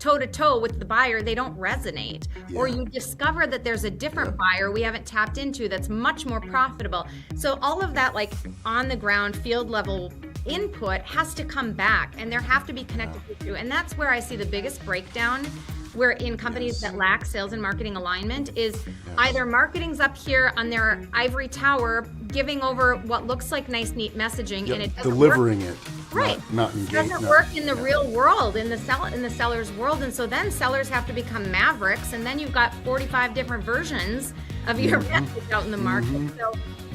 toe to toe with the buyer, they don't resonate. Or you discover that there's a different buyer we haven't tapped into that's much more profitable. So all of that, like on the ground, field level input has to come back, and there have to be connective tissue. And that's where I see the biggest breakdown, where in companies that lack sales and marketing alignment is either marketing's up here on their ivory tower, giving over what looks like nice, neat messaging, and it doesn't delivering work. it, Right. not engaged. It doesn't work in the real world, in the seller's world. And so then sellers have to become mavericks, and then you've got 45 different versions of your message out in the market. So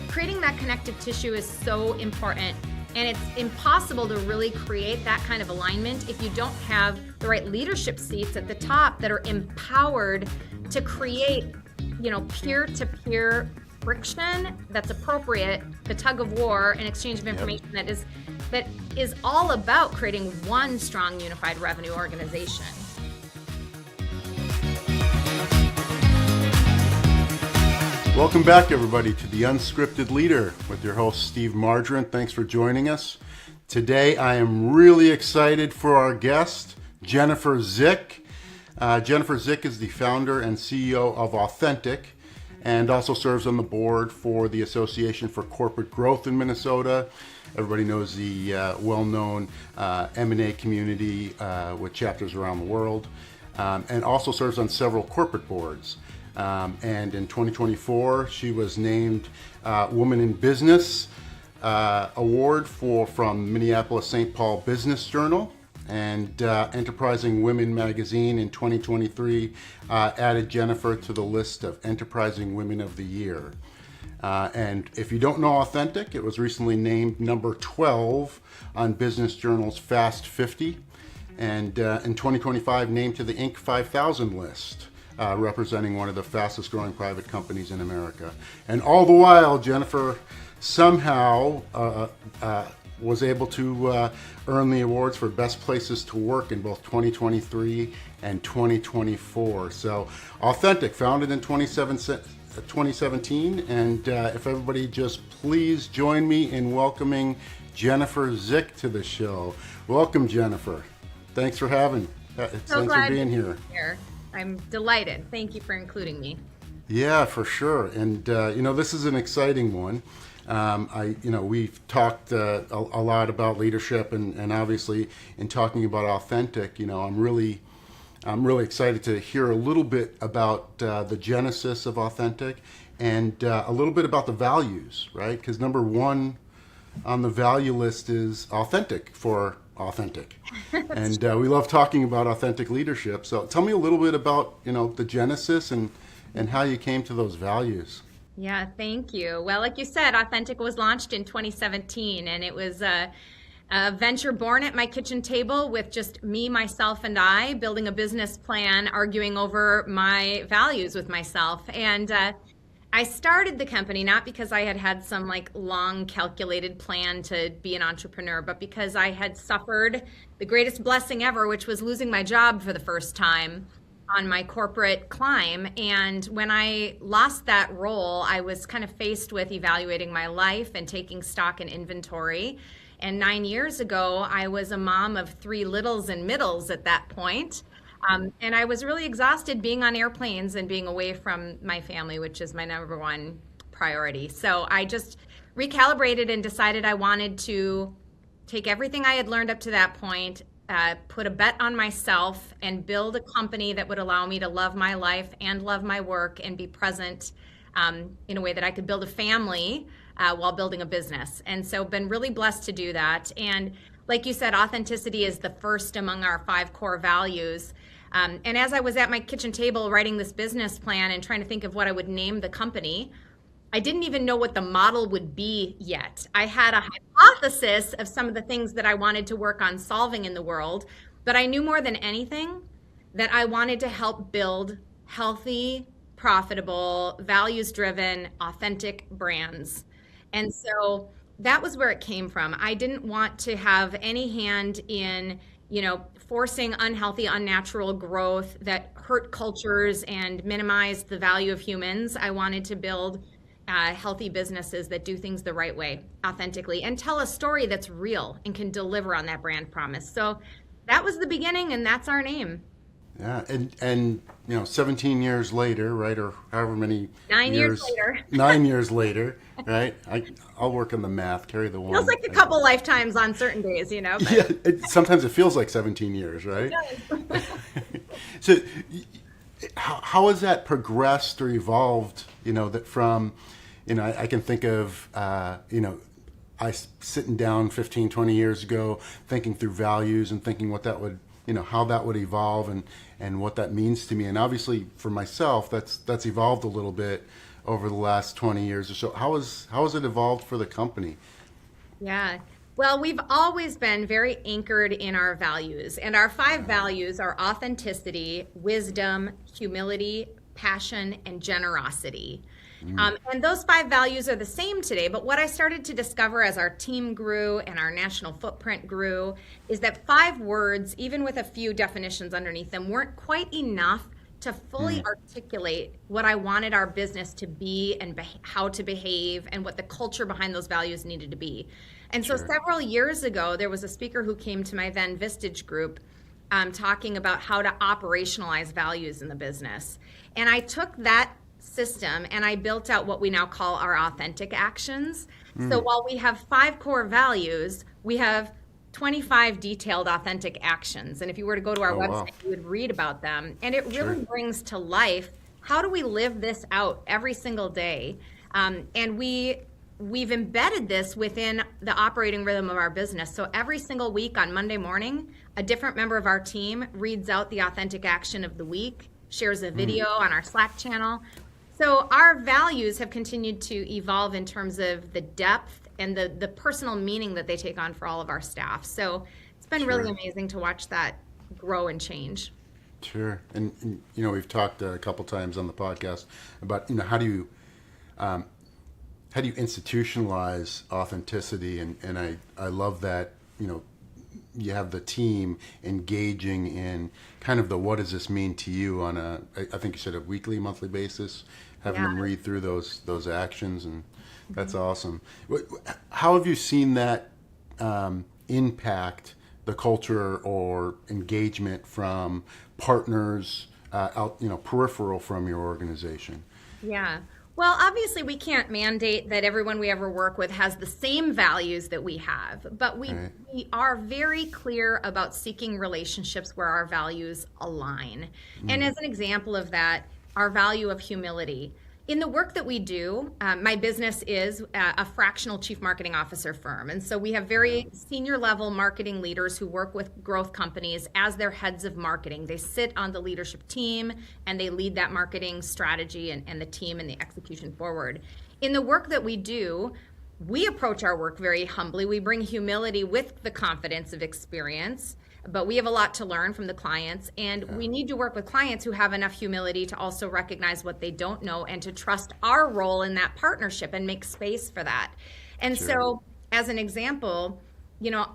creating that connective tissue is so important. And it's impossible to really create that kind of alignment if you don't have the right leadership seats at the top that are empowered to create, peer-to-peer friction that's appropriate, the tug of war and exchange of information that is all about creating one strong, unified revenue organization. Welcome back, everybody, to the Unscripted Leader with your host, Steve Margerin. Thanks for joining us. Today, I am really excited for our guest, Jennifer Zick. Jennifer Zick is the founder and CEO of Authentic and also serves on the board for the Association for Corporate Growth in Minnesota. Everybody knows the well-known M&A community with chapters around the world, and also serves on several corporate boards. And in 2024, she was named Woman in Business Award from Minneapolis-St. Paul Business Journal, and Enterprising Women magazine in 2023 added Jennifer to the list of Enterprising Women of the Year. And if you don't know Authentic, it was recently named number 12 on Business Journal's Fast 50, and in 2025 named to the Inc. 5000 list. Representing one of the fastest growing private companies in America. And all the while, Jennifer somehow was able to earn the awards for best places to work in both 2023 and 2024. So Authentic, founded in 2017. And if everybody just please join me in welcoming Jennifer Zick to the show. Welcome, Jennifer. Thanks for thanks for being here. I'm delighted. Thank you for including me. Yeah, for sure. And this is an exciting one. We've talked a lot about leadership, and obviously in talking about Authentic, I'm really excited to hear a little bit about the genesis of Authentic and a little bit about the values, right? Because number one on the value list is authentic for Authentic. And we love talking about authentic leadership. So tell me a little bit about, the genesis and how you came to those values. Yeah, thank you. Well, like you said, Authentic was launched in 2017, and it was a venture born at my kitchen table with just me, myself, and I building a business plan, arguing over my values with myself. And I started the company not because I had some long calculated plan to be an entrepreneur, but because I had suffered the greatest blessing ever, which was losing my job for the first time on my corporate climb. And when I lost that role, I was kind of faced with evaluating my life and taking stock and inventory. And 9 years ago, I was a mom of 3 littles and middles at that point. And I was really exhausted being on airplanes and being away from my family, which is my number one priority. So I just recalibrated and decided I wanted to take everything I had learned up to that point, put a bet on myself, and build a company that would allow me to love my life and love my work and be present in a way that I could build a family while building a business. And so been really blessed to do that. And like you said, authenticity is the first among our 5 core values. And as I was at my kitchen table writing this business plan and trying to think of what I would name the company, I didn't even know what the model would be yet. I had a hypothesis of some of the things that I wanted to work on solving in the world, but I knew more than anything that I wanted to help build healthy, profitable, values-driven, authentic brands. And so that was where it came from. I didn't want to have any hand in, forcing unhealthy, unnatural growth that hurt cultures and minimized the value of humans. I wanted to build healthy businesses that do things the right way, authentically, and tell a story that's real and can deliver on that brand promise. So that was the beginning, and that's our name. Yeah, and 17 years later, right, or however many 9 years later. 9 years later, right? I'll work on the math, carry the Feels one. like a couple lifetimes on certain days, but Yeah, sometimes it feels like 17 years, right? it does. So, how has that progressed or evolved? That from, I can think of, I sitting down 15, 20 years ago, thinking through values and thinking what that would, how that would evolve and what that means to me. And obviously for myself, that's evolved a little bit over the last 20 years or so. How has it evolved for the company? Yeah. Well, we've always been very anchored in our values, and our 5 values are authenticity, wisdom, humility, passion, and generosity. And those 5 values are the same today, but what I started to discover as our team grew and our national footprint grew is that 5 words, even with a few definitions underneath them, weren't quite enough to fully articulate what I wanted our business to be and how to behave and what the culture behind those values needed to be. And so several years ago, there was a speaker who came to my then Vistage group talking about how to operationalize values in the business. And I took that system and I built out what we now call our authentic actions. So while we have 5 core values, we have 25 detailed authentic actions. And if you were to go to our website, wow. you would read about them. And it really brings to life, how do we live this out every single day? And we've embedded this within the operating rhythm of our business. So every single week on Monday morning, a different member of our team reads out the authentic action of the week, shares a video on our Slack channel. So our values have continued to evolve in terms of the depth and the personal meaning that they take on for all of our staff. So it's been really amazing to watch that grow and change. Sure. And we've talked a couple times on the podcast about, how do you institutionalize authenticity? And I love that, you have the team engaging in kind of the what does this mean to you on I think you said a weekly, monthly basis, having them read through those actions, and that's awesome. How have you seen that impact the culture or engagement from partners out, peripheral from your organization? Yeah. Well, obviously, we can't mandate that everyone we ever work with has the same values that we have, but we are very clear about seeking relationships where our values align. And as an example of that, our value of humility. In the work that we do, my business is a fractional chief marketing officer firm. And so we have very senior level marketing leaders who work with growth companies as their heads of marketing. They sit on the leadership team and they lead that marketing strategy and the team and the execution forward. In the work that we do, we approach our work very humbly. We bring humility with the confidence of experience. But we have a lot to learn from the clients, and we need to work with clients who have enough humility to also recognize what they don't know and to trust our role in that partnership and make space for that. And so, as an example,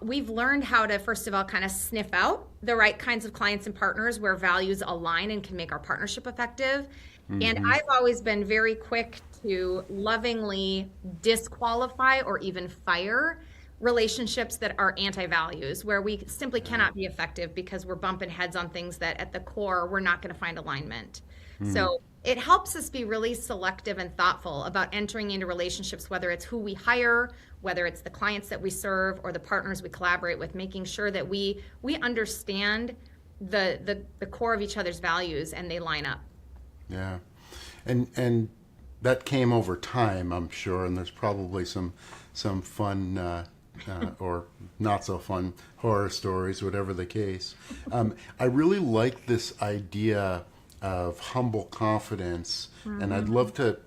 we've learned how to, first of all, kind of sniff out the right kinds of clients and partners where values align and can make our partnership effective. And I've always been very quick to lovingly disqualify or even fire relationships that are anti-values, where we simply cannot be effective because we're bumping heads on things that at the core we're not going to find alignment. So it helps us be really selective and thoughtful about entering into relationships, whether it's who we hire, whether it's the clients that we serve or the partners we collaborate with, making sure that we understand the core of each other's values and they line up. Yeah. And that came over time, I'm sure, and there's probably some fun or not so fun horror stories, whatever the case. I really like this idea of humble confidence, and I'd love to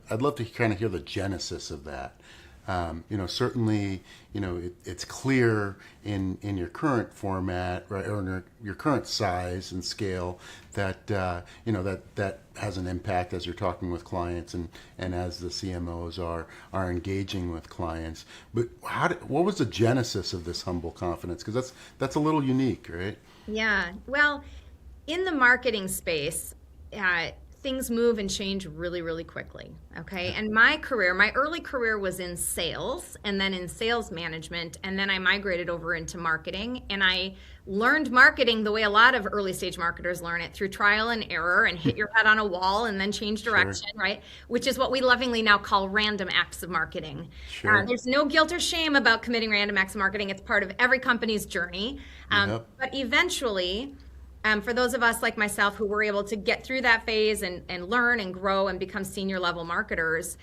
kind of hear the genesis of that. Certainly, it's clear in your current format, right, or in your current size and scale that that has an impact as you're talking with clients and as the CMOs are engaging with clients. But what was the genesis of this humble confidence? Because that's a little unique, right? Yeah. Well, in the marketing space, things move and change really, really quickly. Okay. And my early career was in sales and then in sales management. And then I migrated over into marketing, and I learned marketing the way a lot of early stage marketers learn it, through trial and error, and hit your head on a wall and then change direction, right? Which is what we lovingly now call random acts of marketing. There's no guilt or shame about committing random acts of marketing. It's part of every company's journey. But eventually, for those of us like myself who were able to get through that phase and learn and grow and become senior level marketers,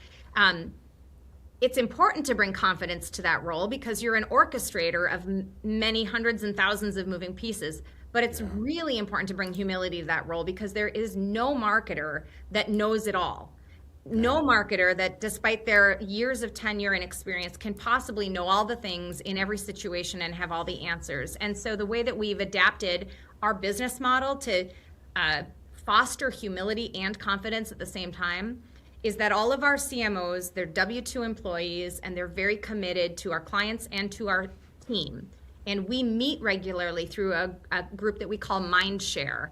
it's important to bring confidence to that role, because you're an orchestrator of many hundreds and thousands of moving pieces. But it's really important to bring humility to that role, because there is no marketer that knows it all. No marketer that, despite their years of tenure and experience, can possibly know all the things in every situation and have all the answers. And so the way that we've adapted our business model to foster humility and confidence at the same time is that all of our CMOs, they're W-2 employees, and they're very committed to our clients and to our team. And we meet regularly through a group that we call Mindshare.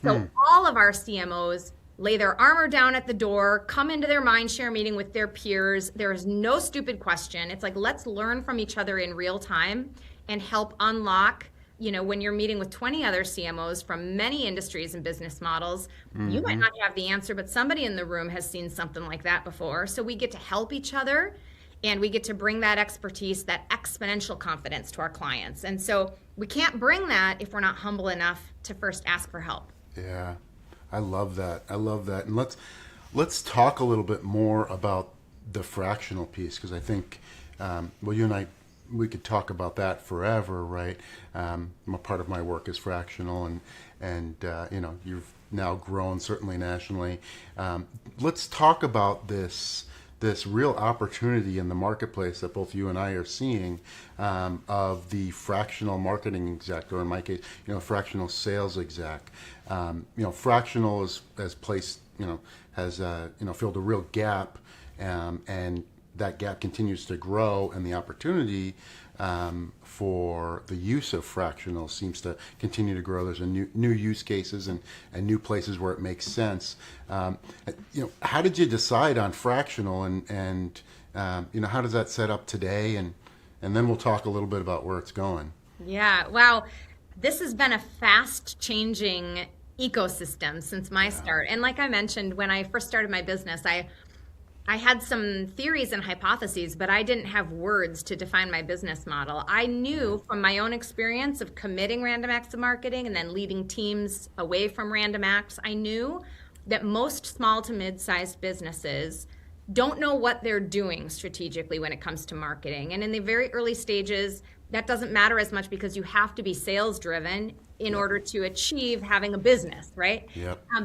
So all of our CMOs lay their armor down at the door, come into their Mindshare meeting with their peers. There is no stupid question. It's like, let's learn from each other in real time and help unlock. When you're meeting with 20 other CMOs from many industries and business models, you might not have the answer, but somebody in the room has seen something like that before. So we get to help each other, and we get to bring that expertise, that exponential confidence to our clients. And so we can't bring that if we're not humble enough to first ask for help. Yeah, I love that. And let's talk a little bit more about the fractional piece, because I think, you and I, we could talk about that forever, right? A part of my work is fractional, and you've now grown certainly nationally. Let's talk about this real opportunity in the marketplace that both you and I are seeing, of the fractional marketing exec, or in my case, fractional sales exec. Fractional has placed, has filled a real gap, and that gap continues to grow, and the opportunity for the use of fractional seems to continue to grow. There's a new use cases and new places where it makes sense. How did you decide on fractional, and how does that set up today? And then we'll talk a little bit about where it's going. Yeah, wow. This has been a fast changing ecosystem since my start. And like I mentioned, when I first started my business, I had some theories and hypotheses, but I didn't have words to define my business model. I knew from my own experience of committing random acts of marketing and then leading teams away from random acts, I knew that most small to mid-sized businesses don't know what they're doing strategically when it comes to marketing. And in the very early stages, that doesn't matter as much, because you have to be sales driven in order to achieve having a business, right?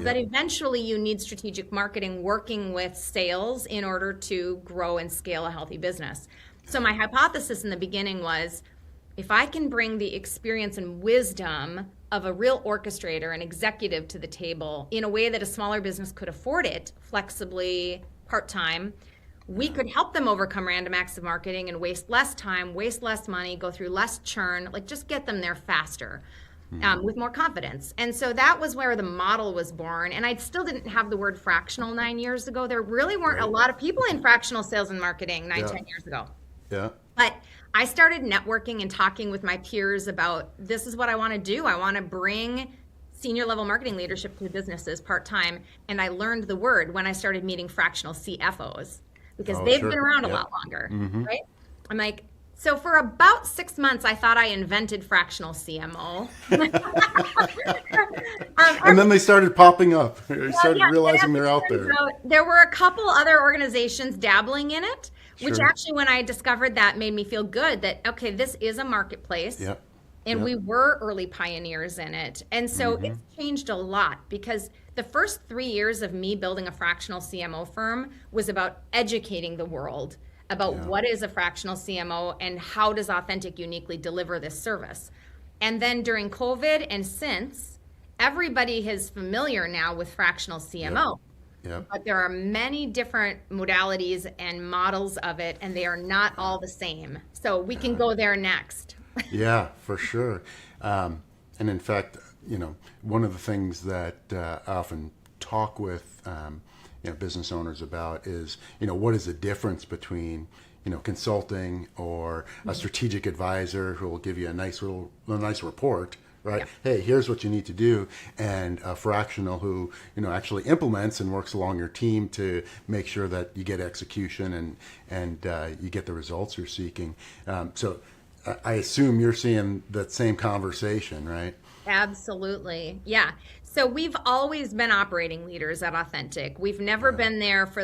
But eventually you need strategic marketing working with sales in order to grow and scale a healthy business. So my hypothesis in the beginning was, if I can bring the experience and wisdom of a real orchestrator and executive to the table in a way that a smaller business could afford it flexibly, part-time, we could help them overcome random acts of marketing and waste less time, waste less money, go through less churn, just get them there faster. With more confidence. And so that was where the model was born. And I still didn't have the word fractional 9 years ago. There really weren't a lot of people in fractional sales and marketing 10 years ago. But I started networking and talking with my peers about, this is what I want to do. I want to bring senior level marketing leadership to businesses part-time. And I learned the word when I started meeting fractional CFOs, because they've been around a lot longer, right? I'm like, so for about 6 months, I thought I invented fractional CMO. And then they started popping up. They started realizing they're out there. So there were a couple other organizations dabbling in it, which actually, when I discovered that, made me feel good that, okay, this is a marketplace. And we were early pioneers in it. And so it's changed a lot, because the first 3 years of me building a fractional CMO firm was about educating the world about what is a fractional CMO and how does Authentic uniquely deliver this service. And then during COVID and since, everybody is familiar now with fractional CMO. But there are many different modalities and models of it, and they are not all the same. So we can go there next. Yeah, for sure. And in fact, one of the things that I often talk with business owners about is, what is the difference between consulting or a strategic advisor who will give you a nice report, right? Yeah. Hey, here's what you need to do, and a fractional who actually implements and works along your team to make sure that you get execution and you get the results you're seeking. So I assume you're seeing that same conversation, right? Absolutely. Yeah. So we've always been operating leaders at Authentic. We've never been there for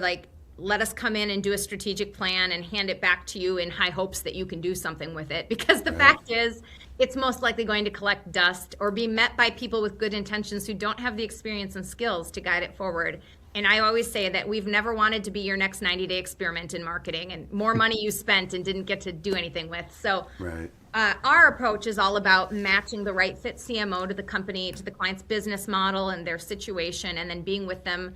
let us come in and do a strategic plan and hand it back to you in high hopes that you can do something with it. Because the fact is, it's most likely going to collect dust or be met by people with good intentions who don't have the experience and skills to guide it forward. And I always say that we've never wanted to be your next 90-day experiment in marketing and more money you spent and didn't get to do anything with. So Right. Our approach is all about matching the right fit CMO to the company, to the client's business model and their situation, and then being with them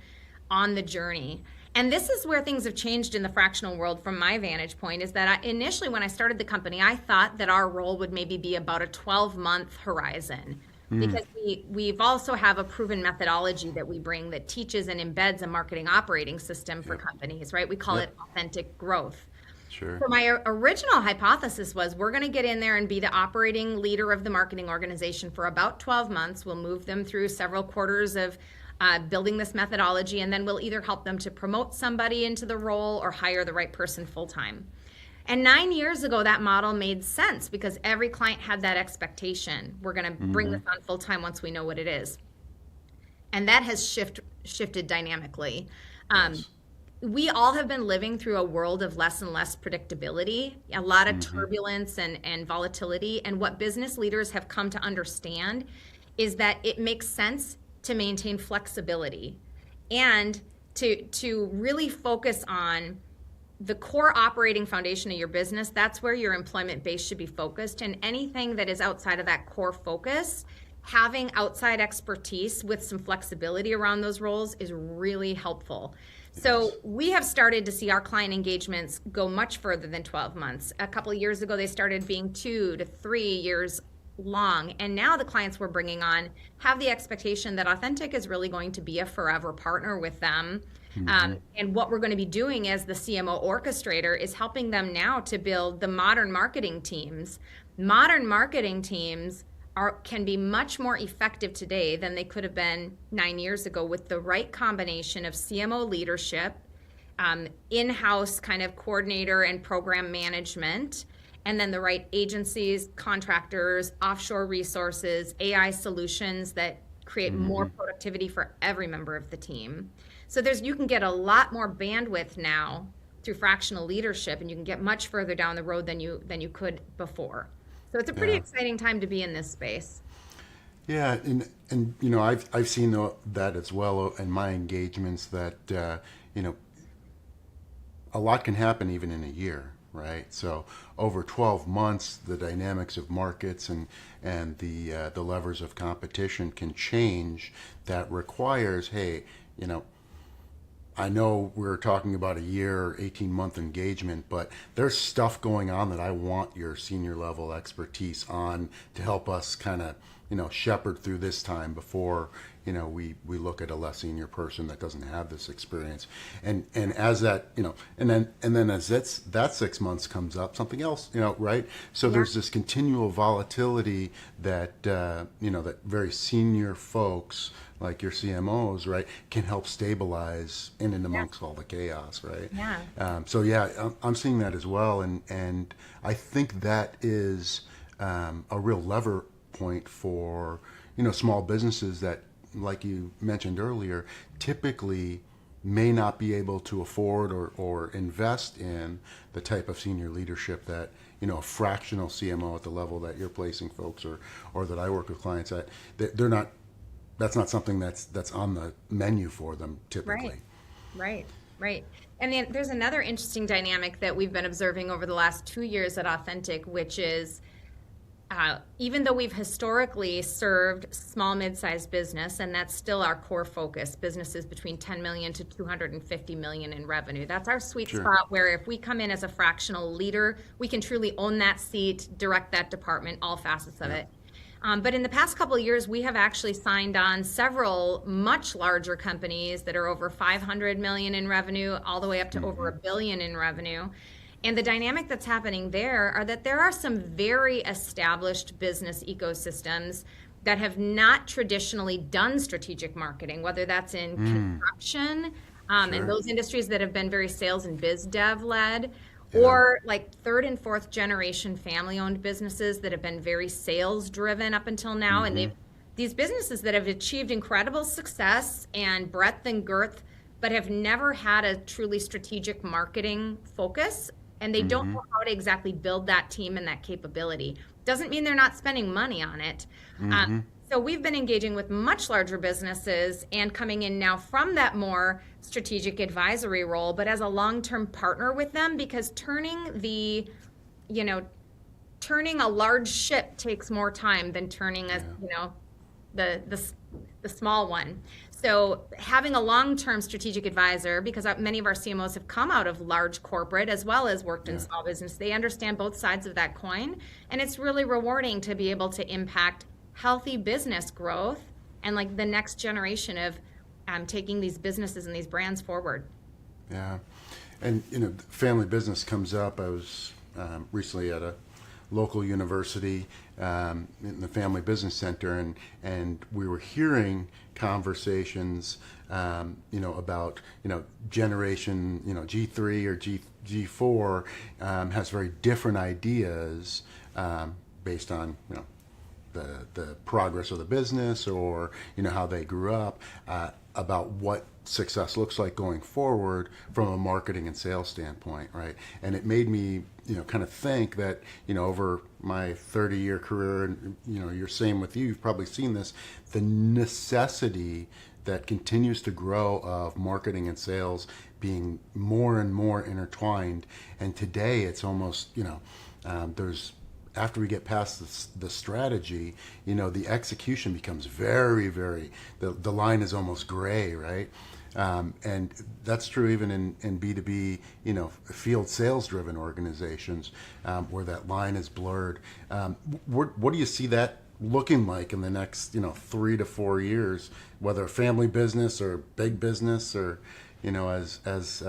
on the journey. And this is where things have changed in the fractional world from my vantage point, is that initially when I started the company, I thought that our role would maybe be about a 12-month horizon. Because we've also have a proven methodology that we bring that teaches and embeds a marketing operating system for companies, right? We call it authentic growth. Sure. So my original hypothesis was we're going to get in there and be the operating leader of the marketing organization for about 12 months. We'll move them through several quarters of building this methodology, and then we'll either help them to promote somebody into the role or hire the right person full-time. And 9 years ago, that model made sense because every client had that expectation. We're going to bring this on full-time once we know what it is. And that has shifted dynamically. Yes. We all have been living through a world of less and less predictability, a lot of turbulence and volatility. And what business leaders have come to understand is that it makes sense to maintain flexibility and to really focus on the core operating foundation of your business. That's where your employment base should be focused. And anything that is outside of that core focus, having outside expertise with some flexibility around those roles is really helpful. So we have started to see our client engagements go much further than 12 months. A couple of years ago, they started being 2 to 3 years long. And now the clients we're bringing on have the expectation that Authentic is really going to be a forever partner with them. And what we're going to be doing as the CMO orchestrator is helping them now to build the modern marketing teams. Modern marketing teams can be much more effective today than they could have been 9 years ago with the right combination of CMO leadership, in-house kind of coordinator and program management, and then the right agencies, contractors, offshore resources, AI solutions that create more productivity for every member of the team. So you can get a lot more bandwidth now through fractional leadership, and you can get much further down the road than you could before. So it's a pretty exciting time to be in this space. Yeah, and I've seen that as well in my engagements that a lot can happen even in a year, right? So over 12 months, the dynamics of markets and the levers of competition can change. That requires, hey, I know we're talking about a year, 18-month engagement, but there's stuff going on that I want your senior level expertise on to help us kind of, shepherd through this time before, we look at a less senior person that doesn't have this experience. And as that, and then as that 6 months comes up, something else, right? So there's this continual volatility that, that very senior folks like your CMOs, right, can help stabilize in and amongst all the chaos, right? Yeah. I'm seeing that as well, and I think that is a real lever point for small businesses that, like you mentioned earlier, typically may not be able to afford or invest in the type of senior leadership that a fractional CMO at the level that you're placing folks or that I work with clients at. They're not. That's not something that's on the menu for them typically. Right. And then there's another interesting dynamic that we've been observing over the last 2 years at Authentic, which is even though we've historically served small, mid-sized business, and that's still our core focus, businesses between 10 million to 250 million in revenue. That's our sweet spot where if we come in as a fractional leader, we can truly own that seat, direct that department, all facets of it. But in the past couple of years, we have actually signed on several much larger companies that are over 500 million in revenue, all the way up to over $1 billion in revenue. And the dynamic that's happening there are that there are some very established business ecosystems that have not traditionally done strategic marketing, whether that's in construction, and those industries that have been very sales and biz dev led, or like third and fourth generation family owned businesses that have been very sales driven up until now. And these businesses that have achieved incredible success and breadth and girth, but have never had a truly strategic marketing focus. And they don't know how to exactly build that team and that capability. Doesn't mean they're not spending money on it. So we've been engaging with much larger businesses and coming in now from that more strategic advisory role, but as a long-term partner with them, because turning a large ship takes more time than turning the small one. So having a long-term strategic advisor, because many of our CMOs have come out of large corporate as well as worked in small business, they understand both sides of that coin, and it's really rewarding to be able to impact healthy business growth and like the next generation of taking these businesses and these brands forward. Yeah, and family business comes up. I was recently at a local university in the Family Business Center, and we were hearing conversations, about generation G3 or G4 has very different ideas based on the progress of the business or how they grew up about what success looks like going forward from a marketing and sales standpoint, right? And it made me kind of think that over my 30-year career, and you're same with you've probably seen this, the necessity that continues to grow of marketing and sales being more and more intertwined. And today it's almost there's, after we get past the strategy, the execution becomes very, very, the line is almost gray, right? And that's true even in B2B, field sales driven organizations where that line is blurred. What do you see that looking like in the next, 3 to 4 years, whether family business or big business or, as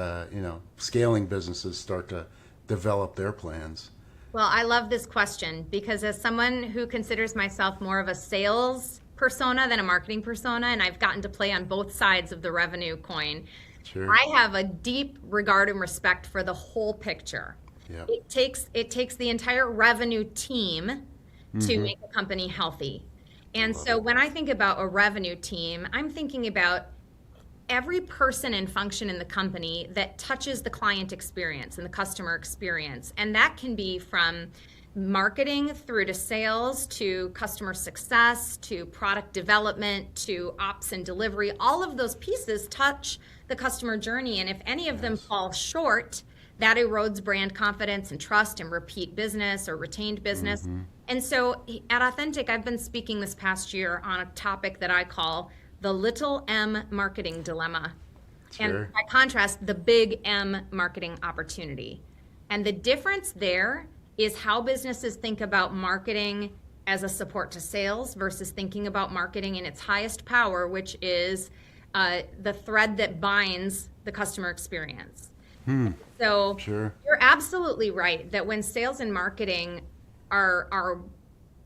scaling businesses start to develop their plans? Well, I love this question because as someone who considers myself more of a sales persona than a marketing persona, and I've gotten to play on both sides of the revenue coin, Sure. I have a deep regard and respect for the whole picture. Yep. It takes the entire revenue team to make a company healthy. And so when I think about a revenue team, I'm thinking about every person and function in the company that touches the client experience and the customer experience. And that can be from marketing through to sales to customer success to product development to ops and delivery. All of those pieces touch the customer journey. And if any of them fall short, that erodes brand confidence and trust and repeat business or retained business. And so at Authentic, I've been speaking this past year on a topic that I call the little M marketing dilemma. Sure. And by contrast, the big M marketing opportunity. And the difference there is how businesses think about marketing as a support to sales versus thinking about marketing in its highest power, which is the thread that binds the customer experience. So Sure. You're absolutely right that when sales and marketing are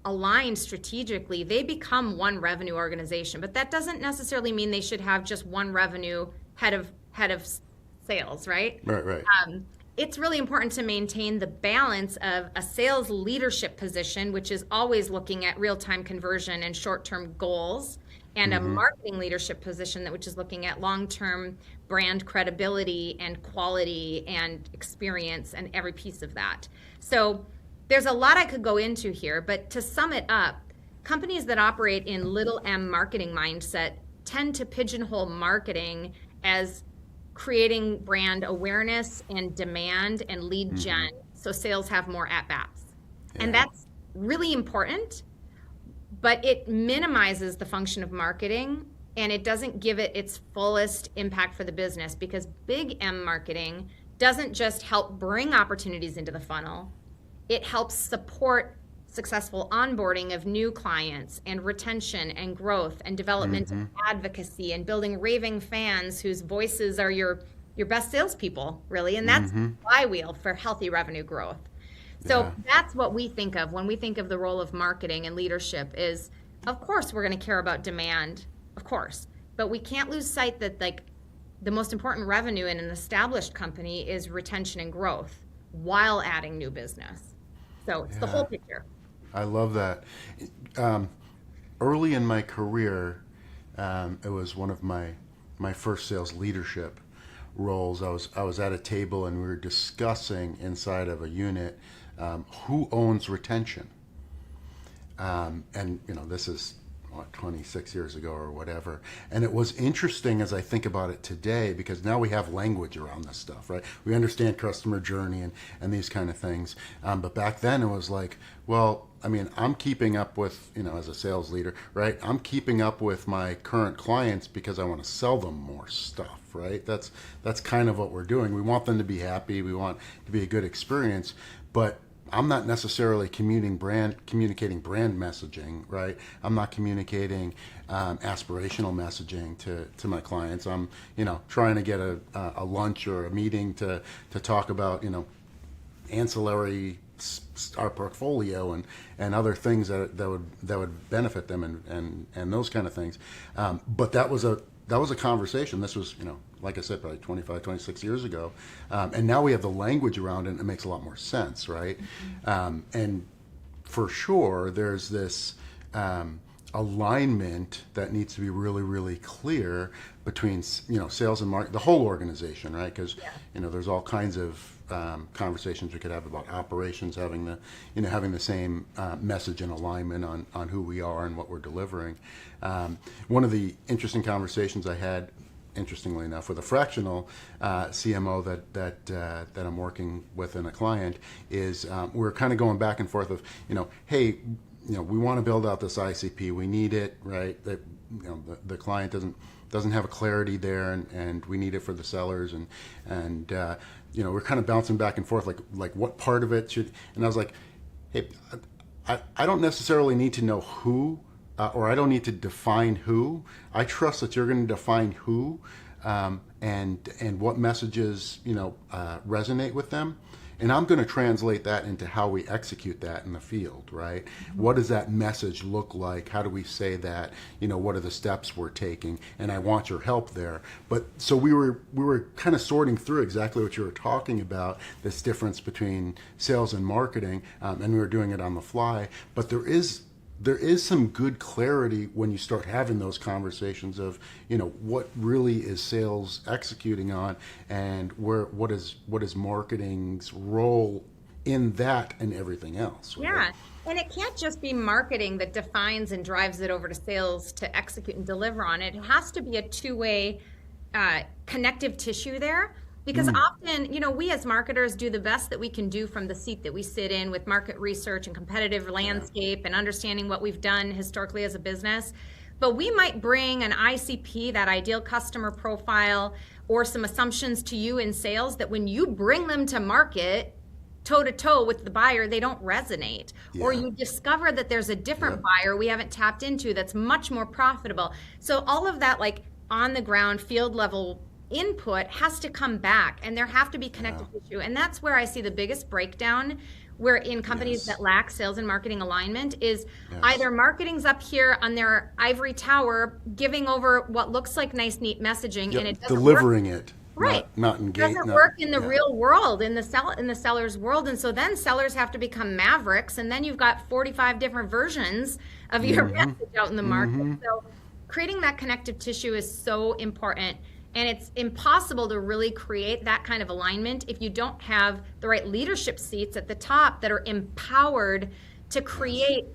aligned strategically, they become one revenue organization. But that doesn't necessarily mean they should have just one revenue head of sales, right? Right. It's really important to maintain the balance of a sales leadership position, which is always looking at real-time conversion and short-term goals, and a marketing leadership position which is looking at long-term brand credibility and quality and experience and every piece of that. So there's a lot I could go into here, but to sum it up, companies that operate in little m marketing mindset tend to pigeonhole marketing as creating brand awareness and demand and lead gen, so sales have more at-bats. Yeah. And that's really important, but it minimizes the function of marketing and it doesn't give it its fullest impact for the business, because big M marketing doesn't just help bring opportunities into the funnel, it helps support successful onboarding of new clients and retention and growth and development and advocacy and building raving fans whose voices are your best salespeople, really. And that's the flywheel for healthy revenue growth. So that's what we think of when we think of the role of marketing and leadership is, of course, we're going to care about demand, of course, but we can't lose sight that like the most important revenue in an established company is retention and growth while adding new business. So it's the whole picture. I love that. Early in my career, it was one of my first sales leadership roles. I was at a table and we were discussing inside of a unit who owns retention. And this is 26 years ago or whatever. And it was interesting as I think about it today, because now we have language around this stuff, right? We understand customer journey and these kind of things. But back then it was like, well, I mean, I'm keeping up with, as a sales leader, right? I'm keeping up with my current clients because I want to sell them more stuff, right? That's kind of what we're doing. We want them to be happy. We want it to be a good experience, but I'm not necessarily communicating brand messaging, right? I'm not communicating aspirational messaging to my clients. I'm, trying to get a lunch or a meeting to talk about, ancillary our portfolio and other things that would benefit them and those kind of things. But that was a conversation. This was, like I said, probably 25, 26 years ago. And now we have the language around it and it makes a lot more sense, right? And for sure, there's this alignment that needs to be really, really clear between, sales and marketing, the whole organization, right? Because, there's all kinds of conversations we could have about operations having the same message and alignment on who we are and what we're delivering. One of the interesting conversations I had, interestingly enough, with a fractional CMO that I'm working with in a client is we're kind of going back and forth of, hey, we want to build out this ICP, we need it, right? That the client doesn't have a clarity there, and we need it for the sellers, and we're kind of bouncing back and forth, like what part of it should, and I was like, hey, I don't necessarily need to know who, or I don't need to define who. I trust that you're going to define who, and what messages resonate with them, and I'm going to translate that into how we execute that in the field, right? What does that message look like? How do we say that? What are the steps we're taking? And I want your help there. But so we were kind of sorting through exactly what you were talking about, this difference between sales and marketing, and we were doing it on the fly. But there is some good clarity when you start having those conversations of, what really is sales executing on, and what is marketing's role in that and everything else. Right? Yeah. And it can't just be marketing that defines and drives it over to sales to execute and deliver on it. It has to be a two-way connective tissue there. Because often, we as marketers do the best that we can do from the seat that we sit in with market research and competitive landscape and understanding what we've done historically as a business. But we might bring an ICP, that ideal customer profile, or some assumptions to you in sales that when you bring them to market, toe-to-toe with the buyer, they don't resonate. Yeah. Or you discover that there's a different buyer we haven't tapped into that's much more profitable. So all of that, like on the ground, field level input has to come back, and there have to be connective tissue. And that's where I see the biggest breakdown, where in companies that lack sales and marketing alignment is either marketing's up here on their ivory tower giving over what looks like nice, neat messaging, and it doesn't delivering work. It. Right. Not engaged. Doesn't work in the real world, in the seller's world. And so then sellers have to become mavericks, and then you've got 45 different versions of your message out in the market. So creating that connective tissue is so important. And it's impossible to really create that kind of alignment if you don't have the right leadership seats at the top that are empowered to create,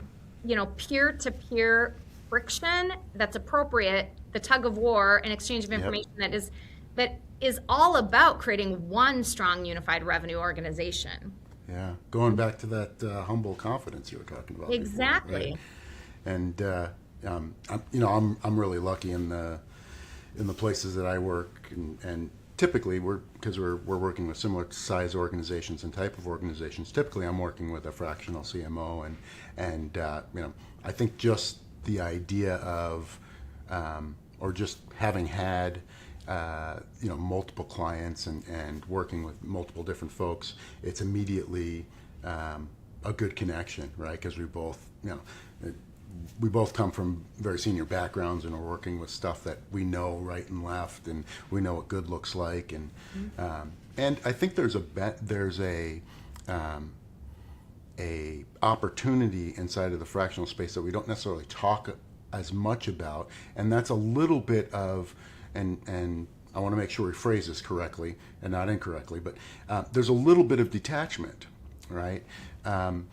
peer-to-peer friction that's appropriate, the tug of war and exchange of information that is all about creating one strong, unified revenue organization. Yeah, going back to that humble confidence you were talking about. Exactly. Before, right? And I'm really lucky in the places that I work, and typically because we're working with similar size organizations and type of organizations. Typically, I'm working with a fractional CMO, and I think just the idea of or just having had multiple clients and working with multiple different folks, it's immediately a good connection, right? Because we both come from very senior backgrounds and are working with stuff that we know right and left, and we know what good looks like, and I think there's a opportunity inside of the fractional space that we don't necessarily talk as much about, and that's a little bit of and I want to make sure we phrase this correctly and not incorrectly, but there's a little bit of detachment, right? And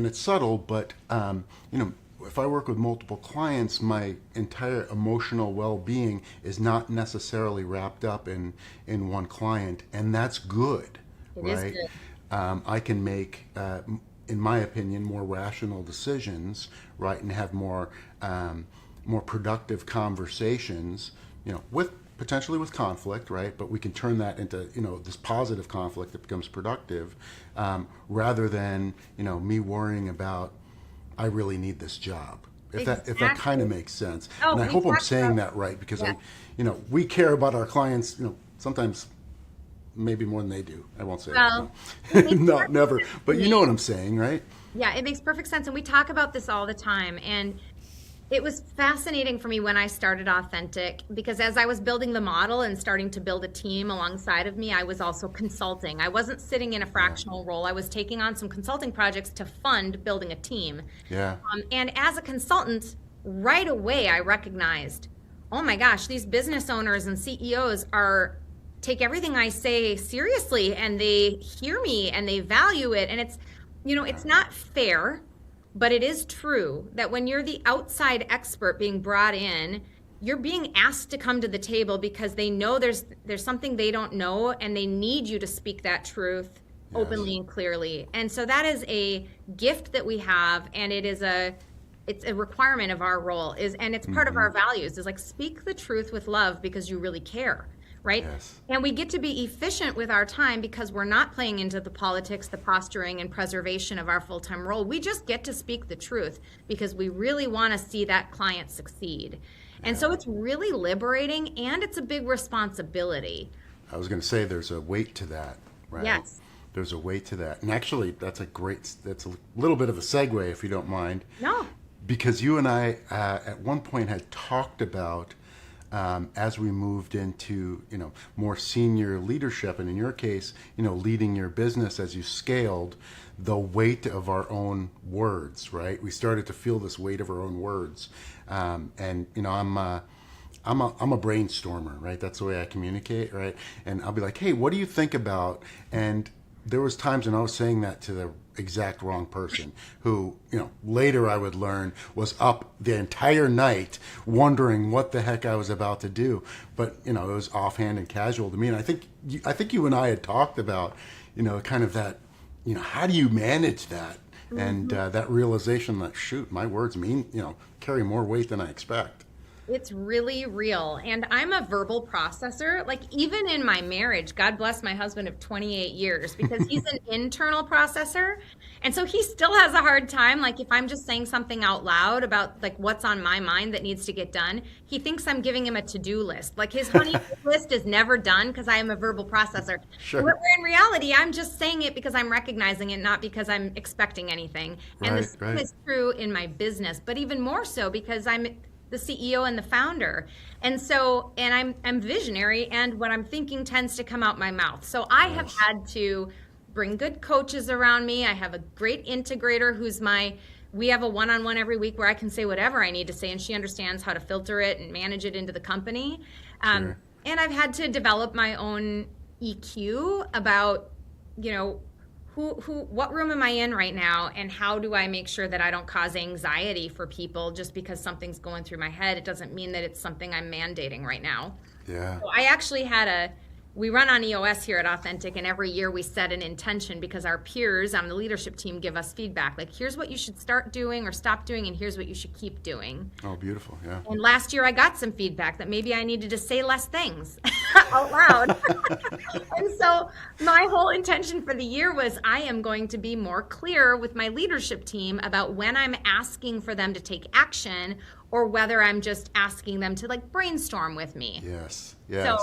it's subtle, but if I work with multiple clients, my entire emotional well-being is not necessarily wrapped up in one client, and that's good, right? Is good. I can make, in my opinion, more rational decisions, right, and have more productive conversations, potentially with conflict, right? But we can turn that into, this positive conflict that becomes productive, rather than, me worrying about, I really need this job. If that kind of makes sense. Oh, and I hope I'm saying that right, because we care about our clients, sometimes maybe more than they do. I won't say that. No, never. But you know what I'm saying, right? Yeah, it makes perfect sense. And we talk about this all the time. And it was fascinating for me when I started Authentic, because as I was building the model and starting to build a team alongside of me, I was also consulting. I wasn't sitting in a fractional role. I was taking on some consulting projects to fund building a team. Yeah. And as a consultant, right away I recognized, oh my gosh, these business owners and CEOs take everything I say seriously, and they hear me and they value it. And it's, it's not fair, but it is true that when you're the outside expert being brought in, you're being asked to come to the table because they know there's something they don't know, and they need you to speak that truth openly and clearly. And so that is a gift that we have, and it's a requirement of our role, and it's part of our values, is like, speak the truth with love because you really care. Right? Yes. And we get to be efficient with our time because we're not playing into the politics, the posturing, and preservation of our full-time role. We just get to speak the truth because we really want to see that client succeed. And so it's really liberating, and it's a big responsibility. I was going to say there's a weight to that, right? Yes. There's a weight to that. And actually, that's a little bit of a segue, if you don't mind. No. Because you and I, at one point, had talked about, as we moved into, more senior leadership, and in your case, leading your business as you scaled, the weight of our own words, right? We started to feel this weight of our own words. And, I'm a brainstormer, right? That's the way I communicate, right? And I'll be like, hey, what do you think about? And there was times when I was saying that to the exact wrong person, who, later I would learn was up the entire night wondering what the heck I was about to do. But, it was offhand and casual to me. And I think you and I had talked about, kind of that, how do you manage that? Mm-hmm. And that realization that, shoot, my words carry more weight than I expect. It's really real. And I'm a verbal processor. Like, even in my marriage, God bless my husband of 28 years, because he's an internal processor. And so he still has a hard time. Like, if I'm just saying something out loud about like what's on my mind that needs to get done, he thinks I'm giving him a to-do list. Like, his honey list is never done because I am a verbal processor. Sure. Where in reality, I'm just saying it because I'm recognizing it, not because I'm expecting anything. And the same is true in my business, but even more so because I'm the CEO and the founder. And so, and I'm visionary, and what I'm thinking tends to come out my mouth. So I have had to bring good coaches around me. I have a great integrator we have a one-on-one every week where I can say whatever I need to say, and she understands how to filter it and manage it into the company. Sure. And I've had to develop my own EQ about, what room am I in right now, and how do I make sure that I don't cause anxiety for people just because something's going through my head? It doesn't mean that it's something I'm mandating right now. Yeah. So I actually had we run on EOS here at Authentic, and every year we set an intention because our peers on the leadership team give us feedback. Like, here's what you should start doing or stop doing, and here's what you should keep doing. Oh, beautiful, yeah. And last year I got some feedback that maybe I needed to say less things out loud. And so my whole intention for the year was I am going to be more clear with my leadership team about when I'm asking for them to take action or whether I'm just asking them to like brainstorm with me. Yes. So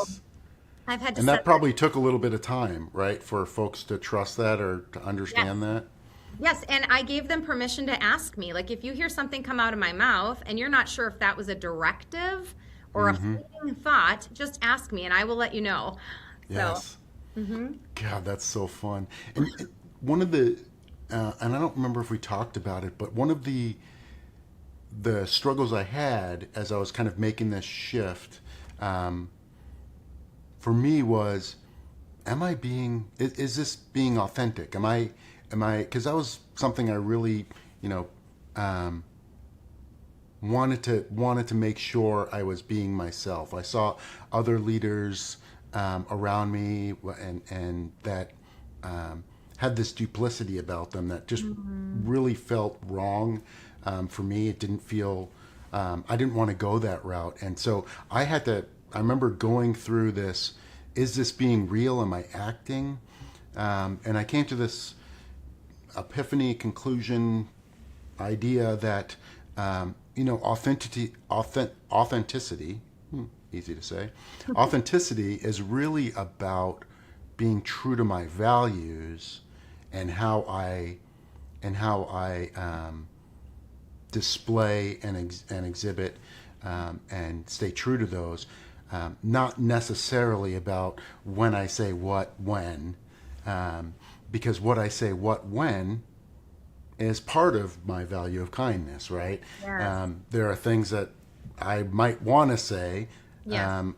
I've had to And set that probably took a little bit of time, right, for folks to trust that or to understand that? Yes, and I gave them permission to ask me. Like, if you hear something come out of my mouth and you're not sure if that was a directive or a fleeting thought, just ask me and I will let you know. Yes. God, that's so fun. And one of the, and I don't remember if we talked about it, but one of the struggles I had as I was kind of making this shift, for me was, is this being authentic? Am I, because that was something I really, wanted to make sure I was being myself. I saw other leaders around me and that had this duplicity about them that just really felt wrong for me. It didn't feel, I didn't want to go that route. And so I remember going through this, is this being real? Am I acting? And I came to this epiphany, conclusion, idea that, authenticity, easy to say, authenticity is really about being true to my values and how I display and exhibit and stay true to those. Not necessarily about when I say what, when, because what I say what, when is part of my value of kindness, right? Yes. There are things that I might want to say, Yes.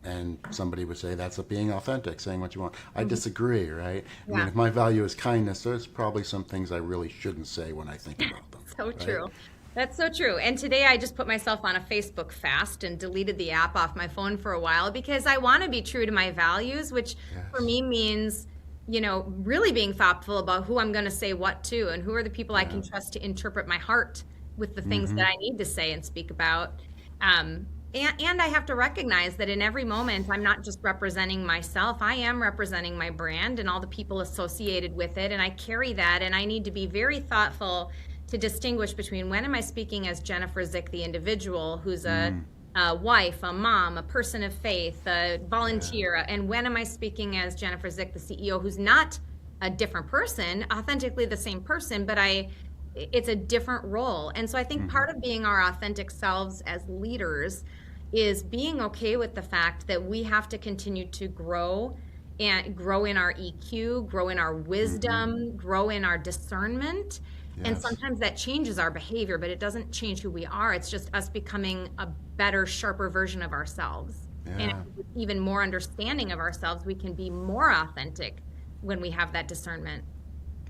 and somebody would say that's being authentic, saying what you want. I disagree, right? I mean, Yeah. if my value is kindness, there's probably some things I really shouldn't say when I think about them. So right? true. That's so true. And today I just put myself on a Facebook fast and deleted the app off my phone for a while because I want to be true to my values, which for me means, really being thoughtful about who I'm going to say what to and who are the people I can trust to interpret my heart with the things that I need to say and speak about. And I have to recognize that in every moment, I'm not just representing myself. I am representing my brand and all the people associated with it. And I carry that. And I need to be very thoughtful to distinguish between when am I speaking as Jennifer Zick, the individual who's a wife, a mom, a person of faith, a volunteer, and when am I speaking as Jennifer Zick, the CEO, who's not a different person, authentically the same person, but it's a different role. And so I think part of being our authentic selves as leaders is being okay with the fact that we have to continue to grow and grow in our EQ, grow in our wisdom, grow in our discernment. And sometimes that changes our behavior, but it doesn't change who we are. It's just us becoming a better, sharper version of ourselves. And with even more understanding of ourselves, we can be more authentic when we have that discernment.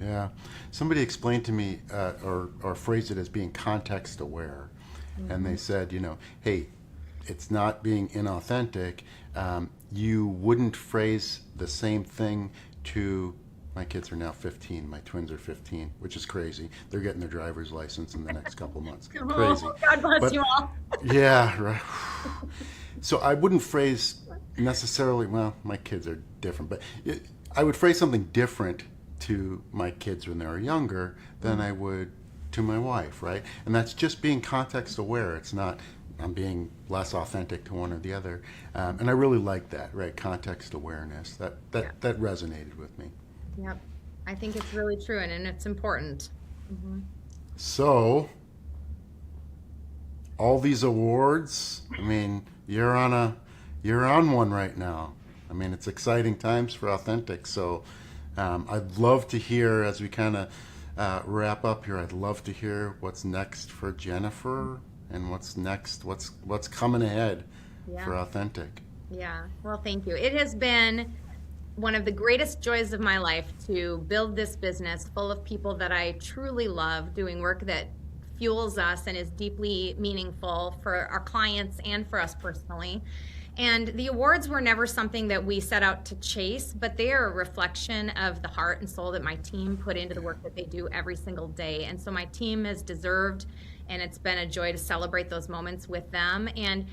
Yeah. Somebody explained to me or phrased it as being context aware. And they said, hey, it's not being inauthentic. You wouldn't phrase the same thing to, my kids are now 15. My twins are 15, which is crazy. They're getting their driver's license in the next couple months. Crazy. Oh, God bless you all. Yeah, right. So I wouldn't phrase necessarily, well, my kids are different, but I would phrase something different to my kids when they were younger than I would to my wife, right? And that's just being context aware. It's not I'm being less authentic to one or the other. And I really like that, right? Context awareness. That resonated with me. Yep. I think it's really true and it's important. So, all these awards, I mean, you're on one right now. I mean, it's exciting times for Authentic. So, I'd love to hear, as we kind of wrap up here, I'd love to hear what's next for Jennifer and what's next, what's coming ahead for Authentic. Yeah. Well, thank you. It has been one of the greatest joys of my life to build this business full of people that I truly love, doing work that fuels us and is deeply meaningful for our clients and for us personally. And the awards were never something that we set out to chase, but they are a reflection of the heart and soul that my team put into the work that they do every single day. And so my team has deserved, and it's been a joy to celebrate those moments with them. And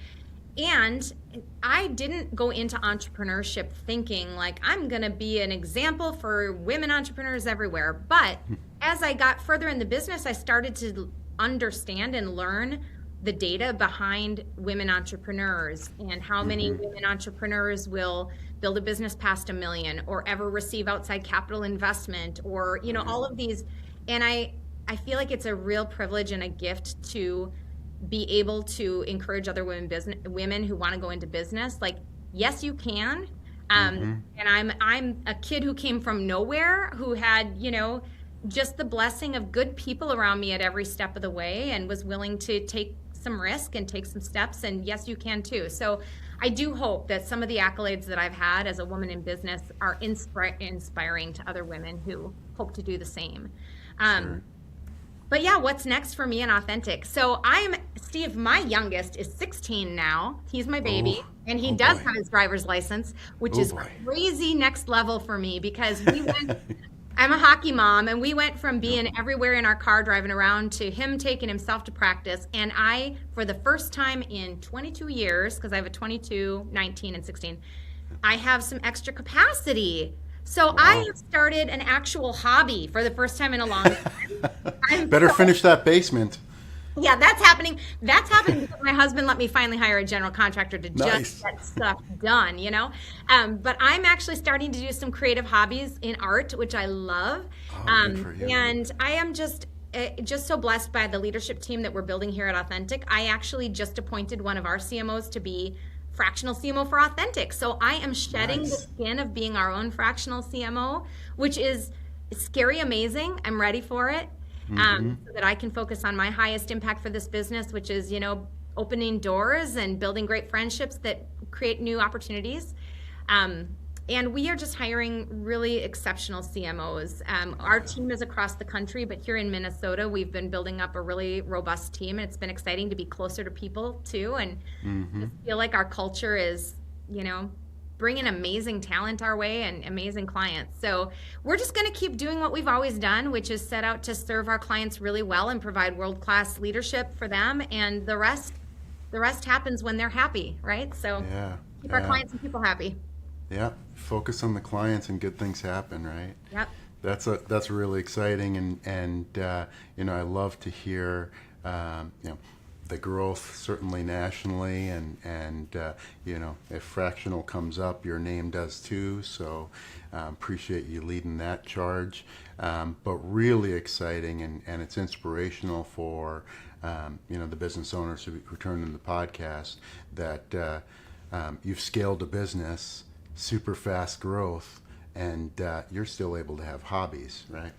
I didn't go into entrepreneurship thinking like I'm going to be an example for women entrepreneurs everywhere. But as I got further in the business, I started to understand and learn the data behind women entrepreneurs and how many women entrepreneurs will build a business past $1 million or ever receive outside capital investment, or, you know, all of these. And I feel like it's a real privilege and a gift to be able to encourage other women who want to go into business. Like, yes, you can. And I'm a kid who came from nowhere, who had, you know, just the blessing of good people around me at every step of the way, and was willing to take some risk and take some steps. And yes, you can too. So I do hope that some of the accolades that I've had as a woman in business are inspiring to other women who hope to do the same. Sure. But yeah, what's next for me in Authentic? So Steve, my youngest is 16 now. He's my baby, and he does have his driver's license, which is crazy next level for me, because we went, I'm a hockey mom, and we went from being everywhere in our car driving around to him taking himself to practice. And I, for the first time in 22 years, because I have a 22, 19, and 16, I have some extra capacity. So I have started an actual hobby for the first time in a long time. Better finish that basement. Yeah, that's happening. That's happening because my husband let me finally hire a general contractor to just get stuff done, you know? But I'm actually starting to do some creative hobbies in art, which I love. Good for you. And I am just so blessed by the leadership team that we're building here at Authentic. I actually just appointed one of our CMOs to be fractional CMO for Authentic. So I am shedding the skin of being our own fractional CMO, which is scary, amazing. I'm ready for it. So that I can focus on my highest impact for this business, which is, you know, opening doors and building great friendships that create new opportunities. And we are just hiring really exceptional CMOs. Our team is across the country, but here in Minnesota, we've been building up a really robust team, and it's been exciting to be closer to people too, and just feel like our culture is, you know, bringing amazing talent our way and amazing clients. So we're just going to keep doing what we've always done, which is set out to serve our clients really well and provide world-class leadership for them. And the rest happens when they're happy, right? So keep our clients and people happy. Yeah, focus on the clients and good things happen, right? Yep. That's really exciting, and you know, I love to hear you know, the growth certainly nationally, and you know, if fractional comes up, your name does too. So appreciate you leading that charge. But really exciting, and it's inspirational for you know, the business owners who turn in the podcast, that you've scaled a business, super fast growth, and you're still able to have hobbies, right?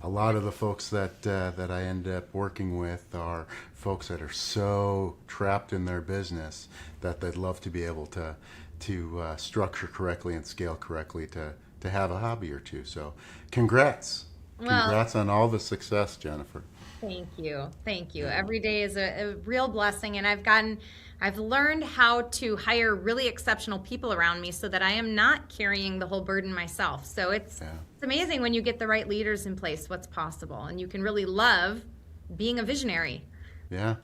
A lot of the folks that I end up working with are folks that are so trapped in their business that they'd love to be able to structure correctly and scale correctly to have a hobby or two. So congrats on all the success, Jennifer. Thank you. Every day is a real blessing, and I've learned how to hire really exceptional people around me so that I am not carrying the whole burden myself. So it's amazing when you get the right leaders in place, what's possible, and you can really love being a visionary. Yeah.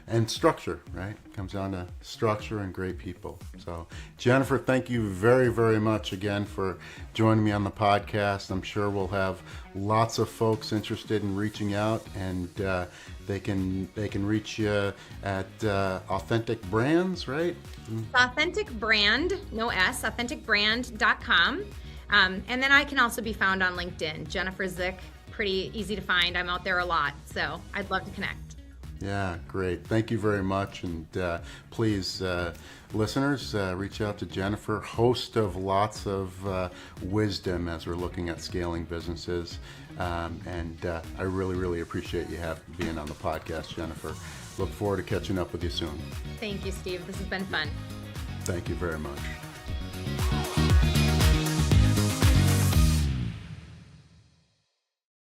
And structure, right? Comes down to structure and great people. So, Jennifer, thank you very, very much again for joining me on the podcast. I'm sure we'll have lots of folks interested in reaching out, and they can reach you at Authentic Brands, right? Authentic Brand, no S, authenticbrand.com. And then I can also be found on LinkedIn. Jennifer Zick, pretty easy to find. I'm out there a lot, so I'd love to connect. Yeah, great. Thank you very much. And please, listeners, reach out to Jennifer, host of lots of wisdom as we're looking at scaling businesses. And I really, really appreciate you being on the podcast, Jennifer. Look forward to catching up with you soon. Thank you, Steve. This has been fun. Thank you very much.